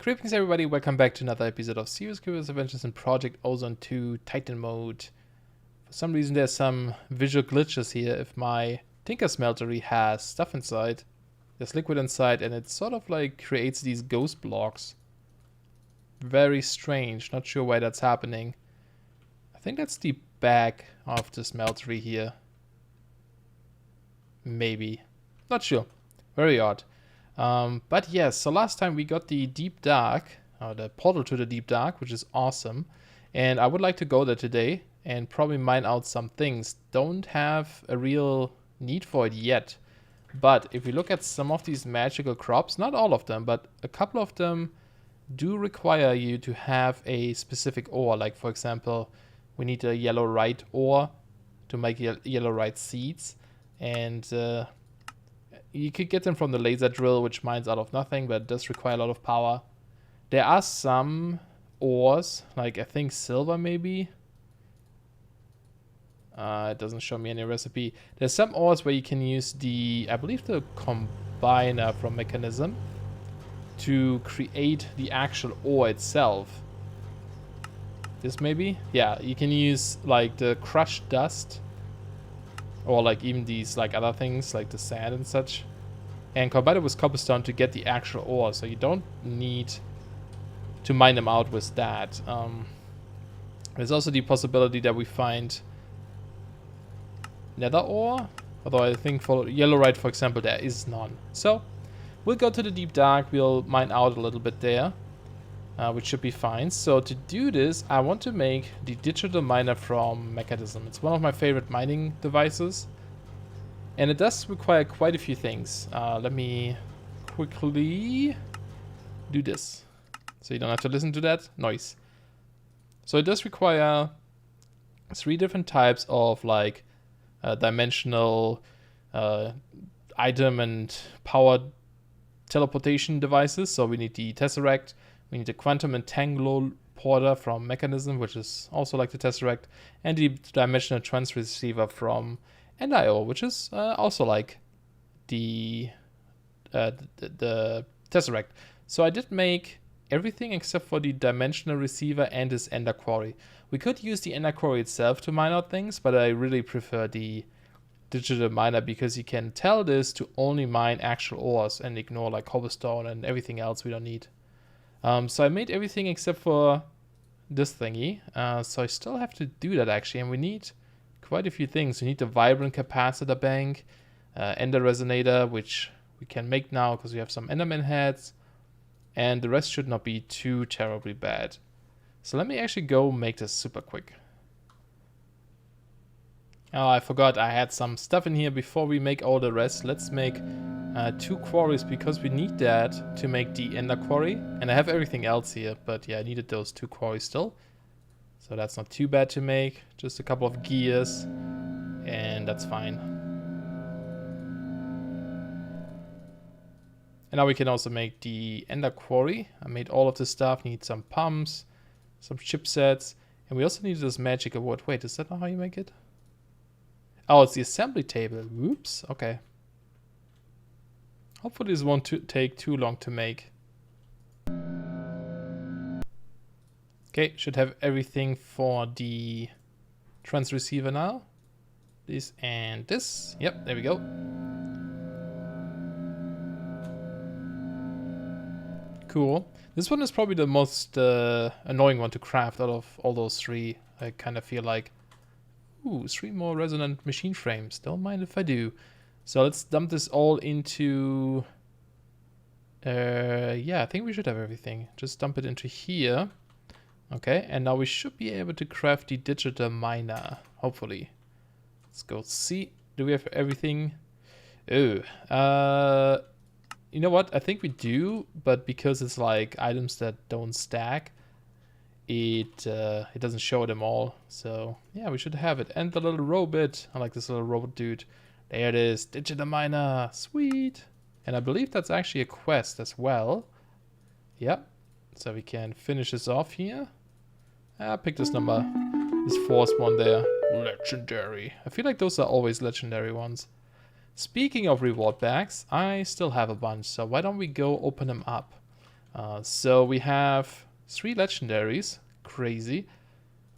Greetings everybody, welcome back to another episode of Serious Curious Adventures in Project Ozone 2 Titan Mode. For some reason there's some visual glitches here. If my Tinker Smeltery has stuff inside, there's liquid inside, and it sort of like creates these ghost blocks. Very strange, not sure why that's happening. I think that's the back of the smeltery here. Maybe. Not sure. Very odd. But yes, so last time we got the Deep Dark, or the portal to the Deep Dark, which is awesome. And I would like to go there today and probably mine out some things. Don't have a real need for it yet. But if we look at some of these magical crops, not all of them, but a couple of them do require you to have a specific ore. Like for example, we need a yellow-rite ore to make yellow-rite seeds. And you could get them from the laser drill, which mines out of nothing, but it does require a lot of power. There are some ores, like I think silver maybe. It doesn't show me any recipe. There's some ores where you can use the, I believe the combiner from Mechanism to create the actual ore itself. This maybe? Yeah, you can use like the crushed dust. Or like even these like other things like the sand and such. And combine it with cobblestone to get the actual ore. So you don't need to mine them out with that. There's also the possibility that we find nether ore. Although I think for yellow-rite, for example, there is none. So we'll go to the Deep Dark. We'll mine out a little bit there. Which should be fine. So to do this, I want to make the digital miner from Mechanism. It's one of my favorite mining devices. And it does require quite a few things. Let me quickly do this. So you don't have to listen to that noise. So it does require 3 different types of like dimensional item and power teleportation devices. So we need the Tesseract. We need the Quantum Entangler from Mechanism, which is also like the Tesseract, and the Dimensional Transfer Receiver from NIO, which is also like the Tesseract. So I did make everything except for the Dimensional Receiver and this Ender Quarry. We could use the Ender Quarry itself to mine out things, but I really prefer the digital miner because you can tell this to only mine actual ores and ignore like cobblestone and everything else we don't need. So I made everything except for this thingy. So I still have to do that actually. And we need quite a few things. We need the Vibrant Capacitor Bank, Ender Resonator, which we can make now because we have some Enderman heads. And the rest should not be too terribly bad. So let me actually go make this super quick. Oh, I forgot I had some stuff in here before we make all the rest. Let's make 2 quarries because we need that to make the Ender Quarry. And I have everything else here, but yeah, I needed those 2 quarries still. So that's not too bad to make. Just a couple of gears and that's fine. And now we can also make the Ender Quarry. I made all of this stuff. Need some pumps, some chipsets, and we also need this magical wood. Wait, is that not how you make it? Oh, it's the assembly table. Whoops, okay. Hopefully this won't take too long to make. Okay, should have everything for the trans receiver now. This and this. Yep, there we go. Cool. This one is probably the most annoying one to craft out of all those 3. I kind of feel like. Ooh, 3 more resonant machine frames. Don't mind if I do. So let's dump this all into... yeah, I think we should have everything. Just dump it into here. Okay, and now we should be able to craft the digital miner. Hopefully. Let's go see. Do we have everything? Oh. You know what? I think we do, but because it's like items that don't stack, it doesn't show them all. So yeah, we should have it. And the little robot. I like this little robot dude. There it is, digital miner, sweet. And I believe that's actually a quest as well. Yep. So we can finish this off here. I'll pick this number, this 4th one there. Legendary. I feel like those are always legendary ones. Speaking of reward bags, I still have a bunch. So why don't we go open them up? So we have 3 legendaries, crazy,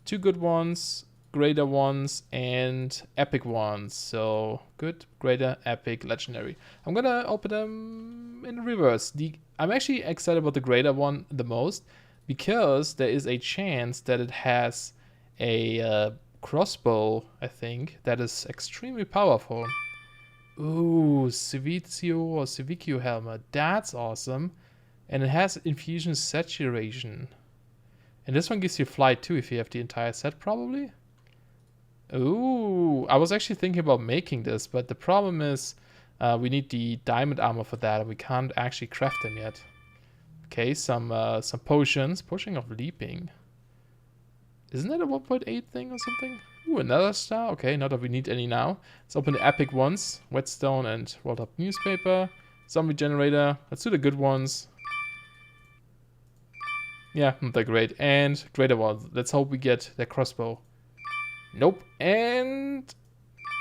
2 good ones, greater ones, and epic ones. So good, greater, epic, legendary. I'm gonna open them in reverse. I'm actually excited about the greater one the most because there is a chance that it has a crossbow, I think, that is extremely powerful. Ooh, Civiccio or Civiccio helmet. That's awesome. And it has infusion saturation. And this one gives you flight too if you have the entire set, probably. Ooh, I was actually thinking about making this, but the problem is we need the diamond armor for that, and we can't actually craft them yet. Okay, some potions. Potion of leaping. Isn't that a 1.8 thing or something? Ooh, another star. Okay, not that we need any now. Let's open the epic ones. Whetstone and rolled up newspaper. Zombie generator. Let's do the good ones. Yeah, not that great. And greater ones. Let's hope we get the crossbow. Nope. And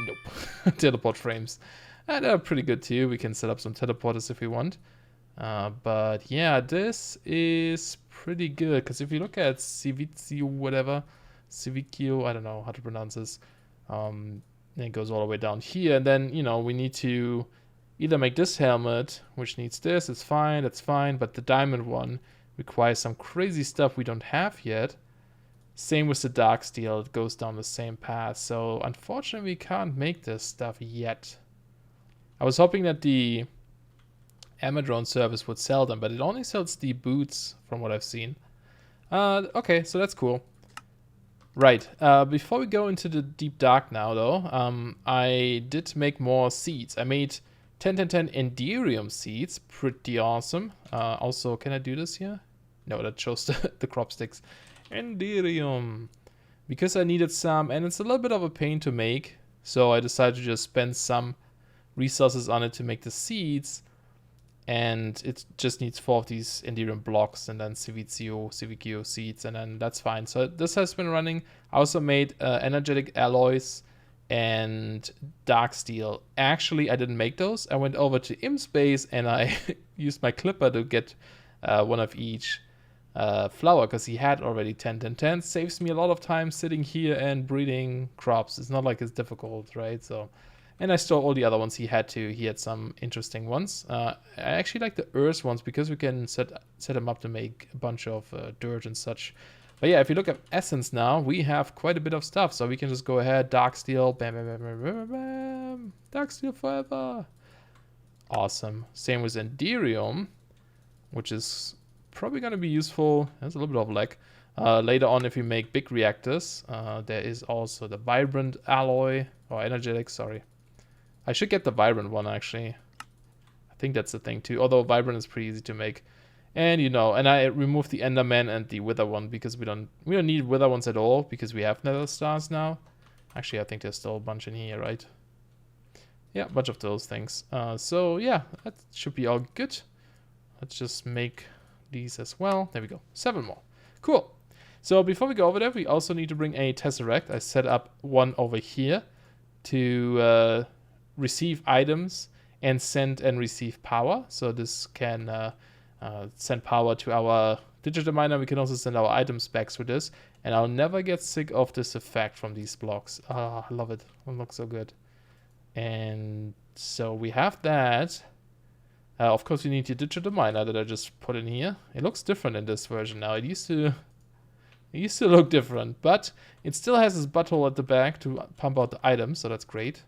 nope. Teleport frames. They're pretty good too. We can set up some teleporters if we want. But yeah, this is pretty good. Because if you look at Civiccio, whatever. Civiccio, I don't know how to pronounce this. It goes all the way down here. And then, you know, we need to either make this helmet, which needs this. It's fine. That's fine. But the diamond one requires some crazy stuff we don't have yet. Same with the dark steel, it goes down the same path. So unfortunately we can't make this stuff yet. I was hoping that the Amazon service would sell them, but it only sells the boots from what I've seen. Okay, so that's cool. Right, before we go into the deep dark now though, I did make more seeds. I made 10 Enderium seeds, pretty awesome. Also, can I do this here? No, that shows the crop sticks. Enderium. Because I needed some, and it's a little bit of a pain to make, so I decided to just spend some resources on it to make the seeds, and it just needs 4 of these Enderium blocks, and then Civiccio seeds, and then that's fine. So this has been running. I also made energetic alloys and dark steel. Actually, I didn't make those. I went over to ImSpace and I used my clipper to get one of each flower, because he had already 10. Saves me a lot of time sitting here and breeding crops. It's not like it's difficult, right? So, and I stole all the other ones he had too. He had some interesting ones. I actually like the earth ones because we can set them up to make a bunch of dirt and such. But yeah, if you look at essence now, we have quite a bit of stuff, so we can just go ahead, dark steel, bam, bam, bam, bam, bam, bam, dark steel forever. Awesome. Same with Enderium, which is probably going to be useful. There's a little bit of lag. Later on, if you make big reactors, there is also the vibrant alloy, or energetic, sorry. I should get the vibrant one, actually. I think that's the thing, too. Although vibrant is pretty easy to make. And, you know, and I removed the Enderman and the Wither one, because we don't need Wither ones at all, because we have Nether Stars now. Actually, I think there's still a bunch in here, right? Yeah, a bunch of those things. So, yeah, that should be all good. Let's just make these as well. There we go. 7 more. Cool. So before we go over there, we also need to bring a Tesseract. I set up one over here to receive items and send and receive power. So this can send power to our digital miner. We can also send our items back through this. And I'll never get sick of this effect from these blocks. Ah, I love it. It looks so good. And so we have that. Of course, we need the digital miner that I just put in here. It looks different in this version now. It used to look different, but it still has this butthole at the back to pump out the items, so that's great.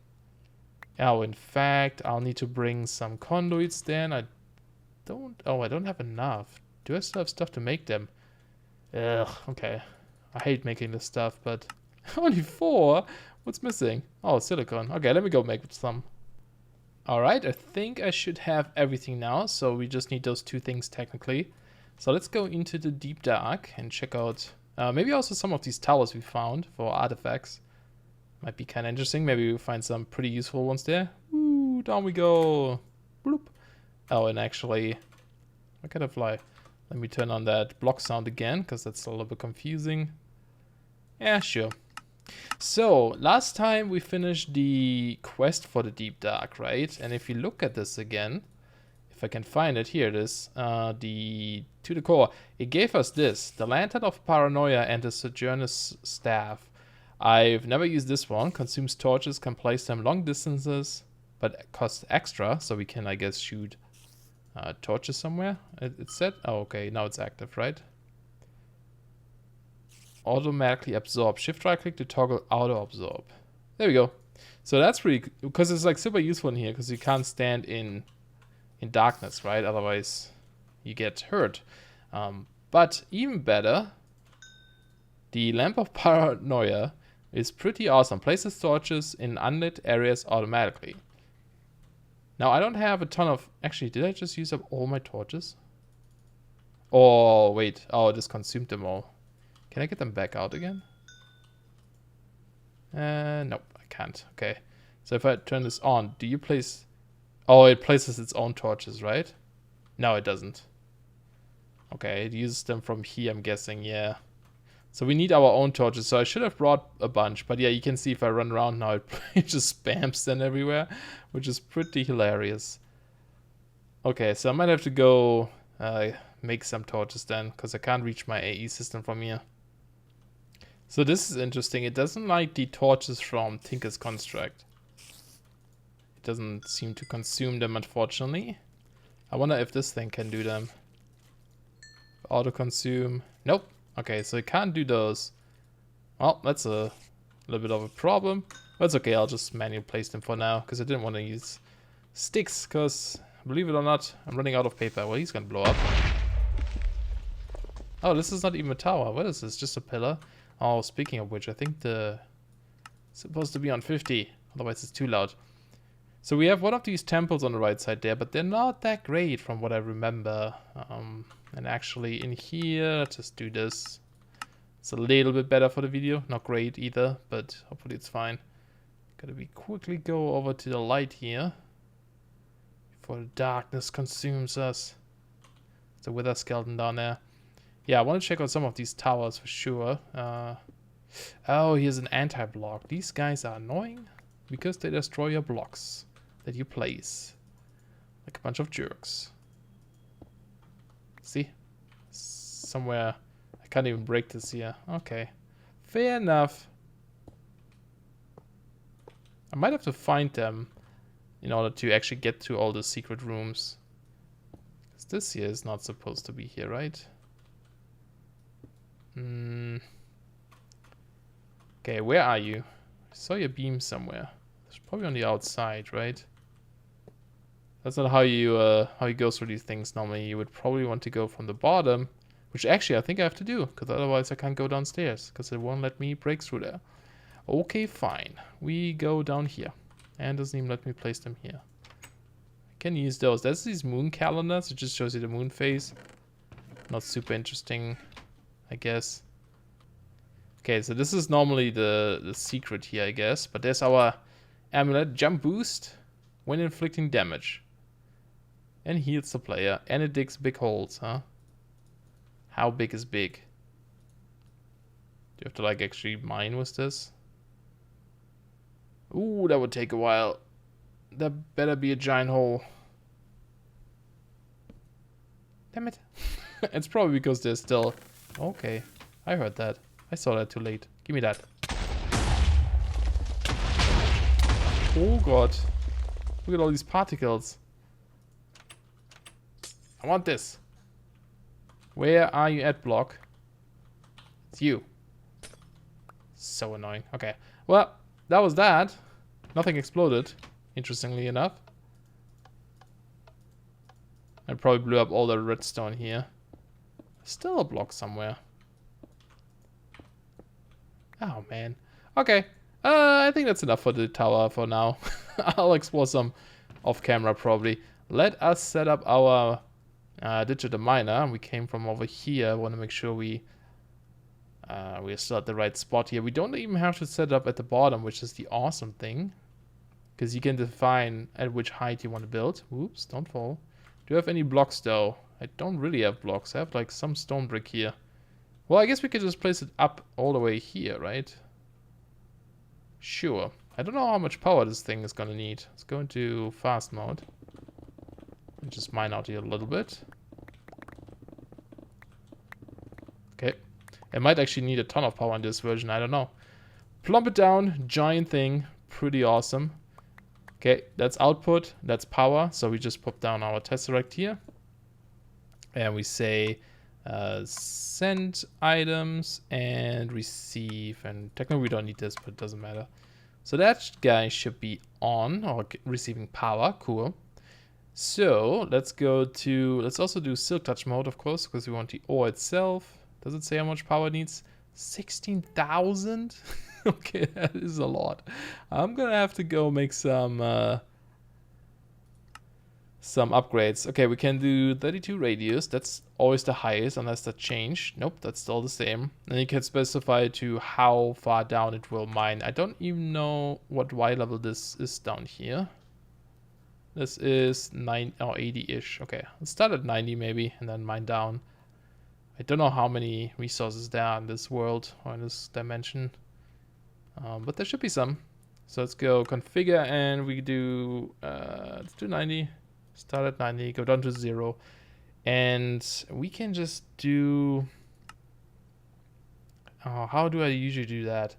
Oh, in fact, I'll need to bring some conduits then. I don't have enough. Do I still have stuff to make them? Ugh, okay. I hate making this stuff, but only 4? What's missing? Oh, silicon. Okay, let me go make some. Alright, I think I should have everything now, so we just need those 2 things technically. So let's go into the deep dark and check out maybe also some of these towers we found for artifacts. Might be kind of interesting. Maybe we'll find some pretty useful ones there. Woo, down we go. Bloop. Oh, and actually, where can I fly? Let me turn on that block sound again, because that's a little bit confusing. Yeah, sure. So, last time we finished the quest for the deep dark, right? And if you look at this again, if if I can find it, here it is. To the core. It gave us this, the Lantern of Paranoia and the Sojourner's Staff. I've never used this one. Consumes torches, can place them long distances, but it costs extra, so we can, I guess, shoot torches somewhere. It said, oh, okay, now it's active, right? Automatically absorb. Shift right click to toggle auto absorb. There we go. So that's pretty, because it's like super useful in here, because you can't stand in darkness, right? Otherwise you get hurt. But even better, the Lamp of Paranoia is pretty awesome. Places torches in unlit areas automatically. Now I don't have a ton of, actually, did I just use up all my torches? Oh wait, oh, I just consumed them all. Can I get them back out again? Nope, I can't. Okay. So if I turn this on, do you place... Oh, it places its own torches, right? No, it doesn't. Okay, it uses them from here, I'm guessing, yeah. So we need our own torches, so I should have brought a bunch. But yeah, you can see if I run around now, it just spams them everywhere, which is pretty hilarious. Okay, so I might have to go make some torches then, because I can't reach my AE system from here. So this is interesting. It doesn't like the torches from Tinker's Construct. It doesn't seem to consume them, unfortunately. I wonder if this thing can do them. Auto consume. Nope. Okay, so it can't do those. Well, that's a little bit of a problem. But it's okay, I'll just manually place them for now, because I didn't want to use sticks, because, believe it or not, I'm running out of paper. Well, he's gonna blow up. Oh, this is not even a tower. What is this? Just a pillar? Oh, speaking of which, I think it's supposed to be on 50. Otherwise, it's too loud. So we have one of these temples on the right side there, but they're not that great from what I remember. And actually in here, let's just do this. It's a little bit better for the video. Not great either, but hopefully it's fine. Gotta quickly go over to the light here before the darkness consumes us. There's a wither skeleton down there. Yeah, I want to check out some of these towers for sure. Oh, here's an anti-block. These guys are annoying because they destroy your blocks that you place. Like a bunch of jerks. See? Somewhere. I can't even break this here. Okay. Fair enough. I might have to find them in order to actually get to all the secret rooms. Because this here is not supposed to be here, right? Okay, where are you? I saw your beam somewhere. It's probably on the outside, right? That's not how you go through these things normally. You would probably want to go from the bottom, which actually I think I have to do, because otherwise I can't go downstairs, because it won't let me break through there. Okay, fine. We go down here, and it doesn't even let me place them here. I can use those. There's these moon calendars. It just shows you the moon phase. Not super interesting, I guess. Okay, so this is normally the secret here, I guess. But there's our amulet. Jump boost when inflicting damage. And heals the player. And it digs big holes, huh? How big is big? Do you have to like actually mine with this? Ooh, that would take a while. That better be a giant hole. Damn it. It's probably because there's still... Okay, I heard that. I saw that too late. Give me that. Oh god. Look at all these particles. I want this. Where are you at, block? It's you. So annoying. Okay. Well, that was that. Nothing exploded, interestingly enough. I probably blew up all the redstone here. Still a block somewhere. Oh, man. Okay. I think that's enough for the tower for now. I'll explore some off camera probably. Let us set up our digital miner. We came from over here. I want to make sure we're still at the right spot here. We don't even have to set it up at the bottom, which is the awesome thing. Because you can define at which height you want to build. Oops, don't fall. Do you have any blocks though? I don't really have blocks. I have like some stone brick here. Well, I guess we could just place it up all the way here, right? Sure. I don't know how much power this thing is gonna need. Let's go into fast mode. And just mine out here a little bit. Okay. It might actually need a ton of power in this version, I don't know. Plump it down, giant thing, pretty awesome. Okay, that's output, that's power, so we just pop down our tesseract here. And we say send items and receive, and technically we don't need this, but it doesn't matter. So that guy should be on, or receiving power, cool. So let's go to, let's also do silk touch mode, of course, because we want the ore itself. Does it say how much power it needs? 16,000? Okay, that is a lot. I'm gonna have to go make some upgrades. Okay, we can do 32 radius. That's always the highest, unless that changed. Nope, that's still the same. And you can specify to how far down it will mine. I don't even know what Y level this is down here. This is 9 or 80-ish. Okay, let's start at 90 maybe, and then mine down. I don't know how many resources there are in this world or in this dimension, but there should be some. So let's go configure, and we do let's do 90. Start at 90, go down to 0, and we can just do. Oh, how do I usually do that?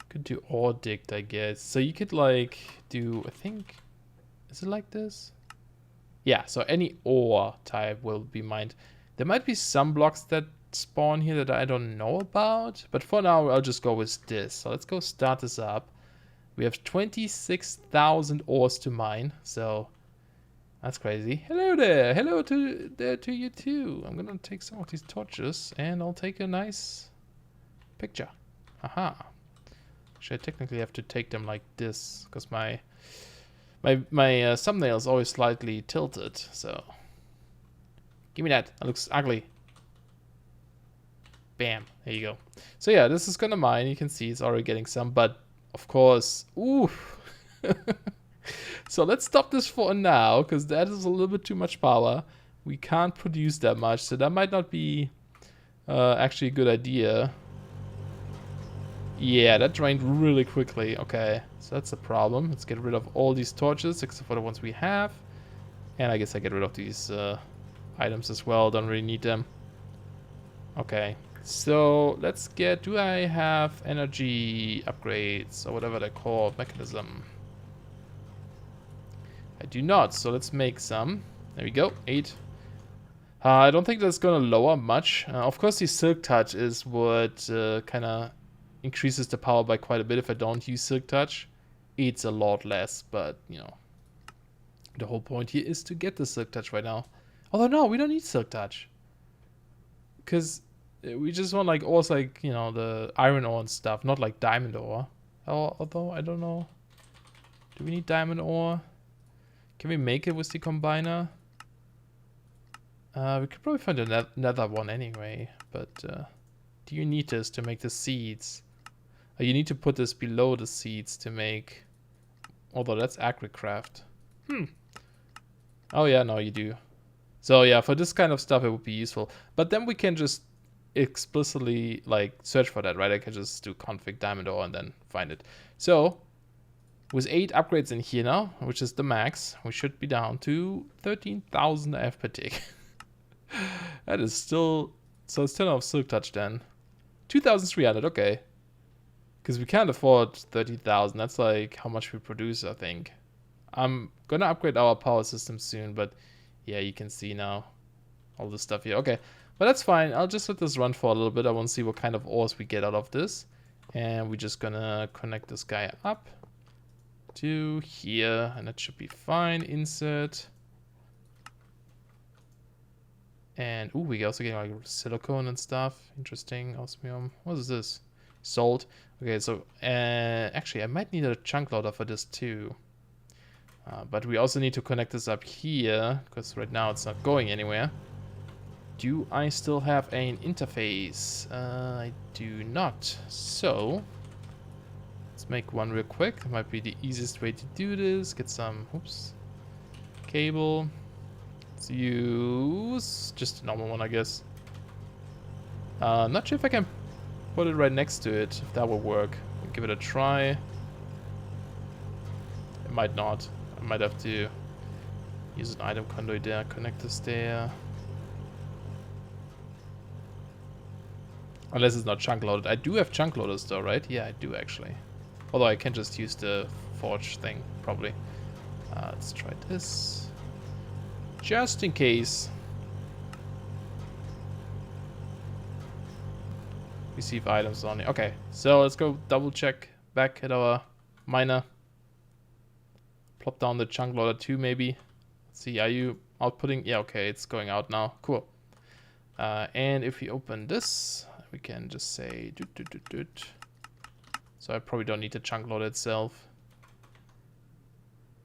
Could do ore digged, I guess. So you could like do. I think, is it like this? Yeah, so any ore type will be mined. There might be some blocks that spawn here that I don't know about, but for now I'll just go with this. So let's go start this up. We have 26,000 ores to mine, so that's crazy. Hello there, hello to you too. I'm gonna take some of these torches and I'll take a nice picture. Haha. Actually, I technically have to take them like this because my thumbnail is always slightly tilted, so give me that. That looks ugly. Bam, there you go. So yeah, this is gonna mine. You can see it's already getting some, but of course, ooh. So let's stop this for now, because that is a little bit too much power. We can't produce that much, so that might not be actually a good idea. Yeah, that drained really quickly. Okay, so that's a problem. Let's get rid of all these torches, except for the ones we have. And I guess I get rid of these items as well. Don't really need them. Okay, so let's get... Do I have energy upgrades, or whatever they're called? Mechanism. I do not, so let's make some. There we go, 8. I don't think that's going to lower much. Of course, the Silk Touch is what kind of increases the power by quite a bit. If I don't use Silk Touch, it's a lot less, but you know, the whole point here is to get the Silk Touch right now. Although no, we don't need Silk Touch, because we just want like ores, like, you know, the iron ore and stuff, not like diamond ore. Although I don't know, do we need diamond ore? Can we make it with the combiner? We could probably find another one anyway, but do you need this to make the seeds? You need to put this below the seeds to make... Although that's AgriCraft. Oh yeah, no, you do. So yeah, for this kind of stuff it would be useful. But then we can just explicitly like search for that, right? I can just do config diamond ore and then find it. So with 8 upgrades in here now, which is the max, we should be down to 13,000 F per tick. That is still... So it's 10 of Silk Touch then. 2,300, okay. Because we can't afford 30,000. That's like how much we produce, I think. I'm gonna upgrade our power system soon, but yeah, you can see now all this stuff here. Okay, but that's fine. I'll just let this run for a little bit. I want to see what kind of ores we get out of this. And we're just gonna connect this guy up to here, and that should be fine. Insert. And ooh, we also get like silicone and stuff. Interesting. Osmium. What is this? Salt. Okay, so actually I might need a chunk loader for this too. But we also need to connect this up here, because right now it's not going anywhere. Do I still have an interface? I do not. So let's make one real quick. That might be the easiest way to do this. Get some, oops, cable. Let's use just a normal one, I guess. Not sure if I can put it right next to it, if that will work. We'll give it a try. It might not. I might have to use an item conduit there, connect this there. Unless it's not chunk loaded. I do have chunk loaders though, right? Yeah, I do actually. Although I can just use the forge thing, probably. Let's try this. Just in case. Receive items only. Okay, so let's go double check back at our miner. Plop down the chunk loader 2 maybe. Let's see, are you outputting? Yeah, okay, it's going out now. Cool. And if we open this, we can just say doot, doot, doot, doot. So I probably don't need the chunk loader itself.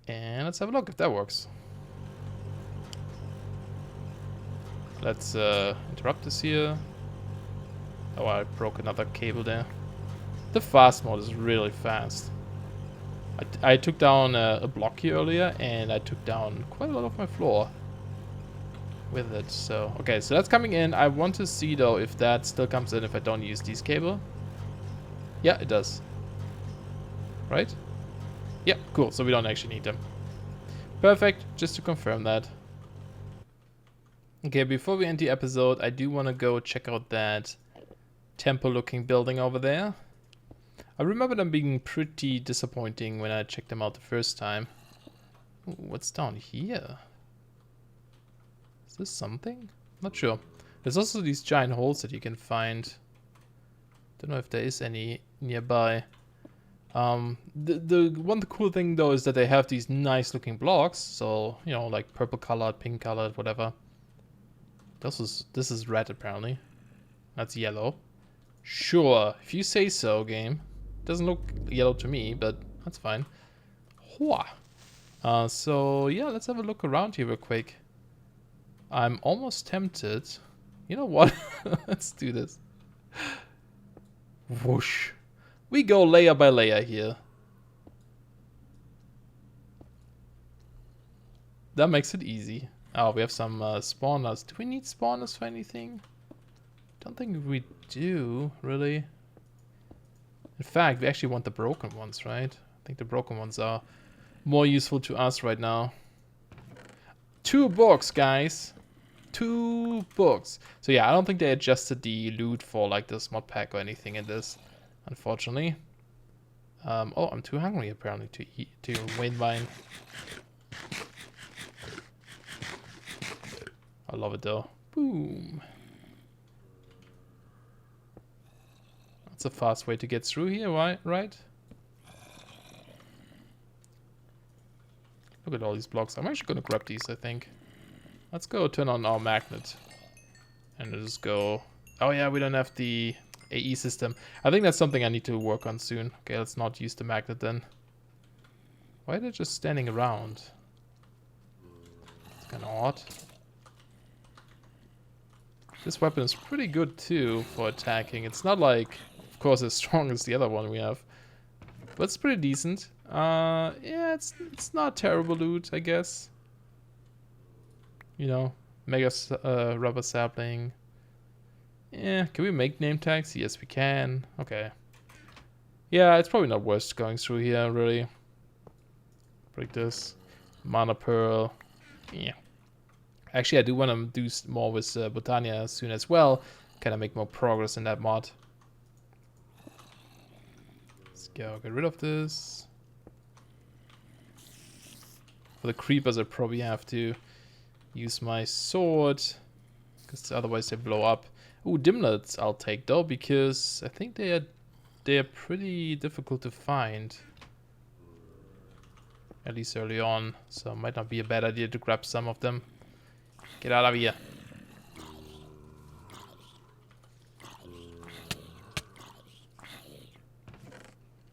And let's have a look if that works. Let's interrupt this here. Oh, I broke another cable there. The fast mode is really fast. I took down a block here earlier, and I took down quite a lot of my floor with it. So, okay, so that's coming in. I want to see, though, if that still comes in if I don't use these cable. Yeah, it does. Right? Yeah, cool. So we don't actually need them. Perfect. Just to confirm that. Okay, before we end the episode, I do want to go check out that temple-looking building over there. I remember them being pretty disappointing when I checked them out the first time. Ooh, what's down here? Is this something? Not sure. There's also these giant holes that you can find. Don't know if there is any nearby. The one cool thing though is that they have these nice looking blocks. So, you know, like purple colored, pink colored, whatever. This is red apparently. That's yellow. Sure, if you say so, game. Doesn't look yellow to me, but that's fine. Hua. So yeah, let's have a look around here real quick. I'm almost tempted. You know what? Let's do this. Whoosh. We go layer by layer here. That makes it easy. Oh, we have some spawners. Do we need spawners for anything? Don't think we do, really. In fact, we actually want the broken ones, right? I think the broken ones are more useful to us right now. 2 books, guys. 2 books. So yeah, I don't think they adjusted the loot for like this mod pack or anything in this, unfortunately. Oh, I'm too hungry apparently to eat, to win mine. I love it though. Boom. It's a fast way to get through here, right? Look at all these blocks. I'm actually gonna grab these, I think. Let's go turn on our magnet. And just go... Oh yeah, we don't have the AE system. I think that's something I need to work on soon. Okay, let's not use the magnet then. Why are they just standing around? It's kinda odd. This weapon is pretty good too for attacking. It's not like... Of course, as strong as the other one we have, but it's pretty decent. Yeah, it's not terrible loot, I guess. You know, mega rubber sapling. Yeah, can we make name tags? Yes, we can. Okay. Yeah, it's probably not worth going through here, really. Break this. Mana pearl. Yeah. Actually, I do want to do more with Botania soon as well. Kind of make more progress in that mod. Go get rid of this. For the creepers, I probably have to use my sword, because otherwise they blow up. Ooh, dimlets I'll take though, because I think they are pretty difficult to find, at least early on. So it might not be a bad idea to grab some of them. Get out of here.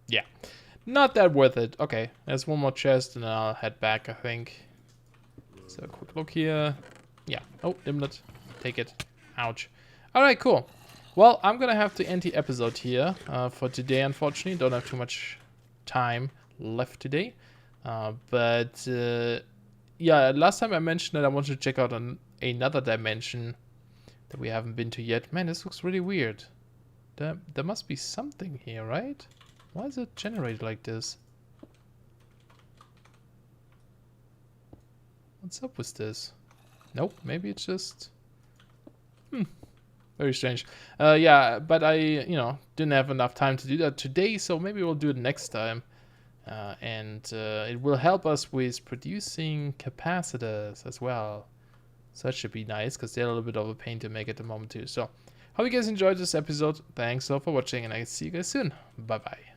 Yeah, not that worth it. Okay, there's one more chest and then I'll head back, I think. So a quick look here. Yeah, oh, dimlet, take it. Ouch. Alright, cool. Well, I'm gonna have to end the episode here for today, unfortunately. Don't have too much time left today. Yeah, last time I mentioned that I wanted to check out another dimension that we haven't been to yet. Man, this looks really weird. There must be something here, right? Why is it generated like this? What's up with this? Nope, maybe it's just... very strange. Yeah, but I, didn't have enough time to do that today, so maybe we'll do it next time. And it will help us with producing capacitors as well. So that should be nice, because they're a little bit of a pain to make at the moment too. So, hope you guys enjoyed this episode. Thanks all for watching, and I'll see you guys soon. Bye-bye.